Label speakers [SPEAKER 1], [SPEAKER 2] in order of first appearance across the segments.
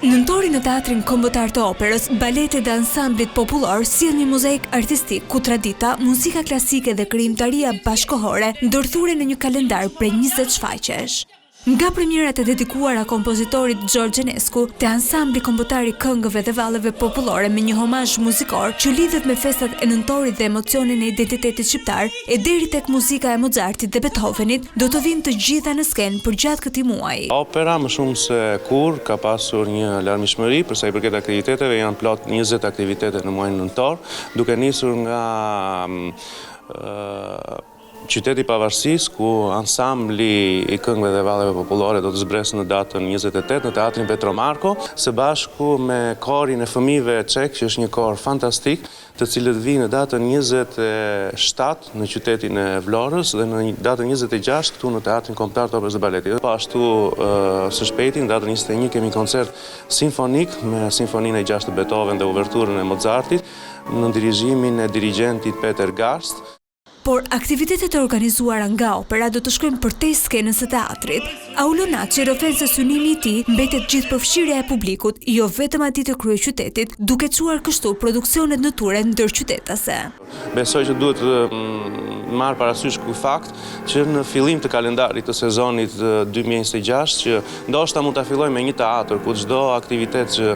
[SPEAKER 1] Nëntori në Teatrin Kombëtar të Operës, baletet dhe ansamblit popullor sjell një mozaik artistik ku tradita, muzika klasike dhe krijimtaria bashkëkohore ndërthuren në një kalendar prej 20 shfaqjesh. Nga premierat e dedikuara kompozitorit George Enescu, te ansambli kombëtar i këngëve dhe vallëve popullore me një homazh muzikor që lidhet me festat e nëntorit dhe emocionin e identitetit shqiptar, e deri tek muzika e Mozartit dhe Beethovenit, do të vinë të gjitha në skenë për gjatë këtij muaji.
[SPEAKER 2] Opera më shumë se kur ka pasur një larmishmëri për sa i përket aktiviteteve, janë plot 20 aktivitete në muajin nëntor, duke nisur nga Qyteti i Pavarësisë, ku ansambli i këngëve dhe vallëve popullore do të zbresë në datën 28 në Teatrin Petro Marko, së bashku me korin e fëmijëve çek, që është një kor fantastik, të cilët vinë në datën 27 në qytetin e Vlorës dhe në datën 26 këtu në Teatrin Kombëtar të Operës dhe Baletit. Po ashtu së shpejti në datën 21 kemi koncert simfonik me simfoninë e 6 të Beethoven dhe uverturën e Mozartit në dirigjimin e dirigjentit Peter Garst.
[SPEAKER 1] Por aktivitetet e organizuara nga opera do të shkojnë përtej skenës së teatrit. Aulonaqi rrëfen se synimi i tij mbetet gjithëpërfshirja e publikut, jo vetëm atij të kryeqytetit, duke çuar kështu produksionet në ture ndërqytetase.
[SPEAKER 2] Besoj që duhet marrë parasysh ky fakt që në fillim të kalendarit të sezonit 2026 që ndoshta mund ta fillojmë me një teatr ku çdo aktivitet që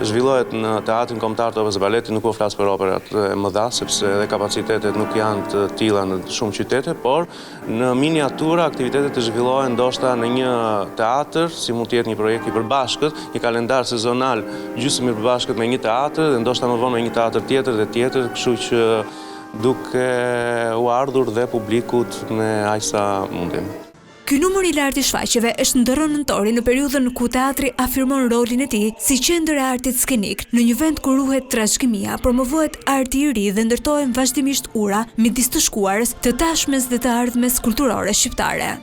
[SPEAKER 2] zhvillohet në Teatrin Kombëtar të Operës së Baletit, nuk po flas për operat e mëdha sepse edhe kapacitetet nuk janë të tilla në shumë qytete, por në miniatura aktivitetet të zhvillohen ndoshta në një teatr, si mund të jetë një projekt i përbashkët, një kalendar sezonal gjysmë i përbashkët me një teatr dhe ndoshta më vonë me një teatr tjetër dhe tjetër, kështu që duke u ardhur dhe publikut me aq sa mundim.
[SPEAKER 1] Ky numër i lartë i shfaqjeve është ndërrën nëntori në periudhën ku teatri afirmon rolin e tij si qendër e artit skenik në një vend ku ruhet trashëgimia, promovohet arti i ri dhe ndërtohen vazhdimisht ura midis të shkuarës, të tashmes dhe të ardhmes kulturore shqiptare.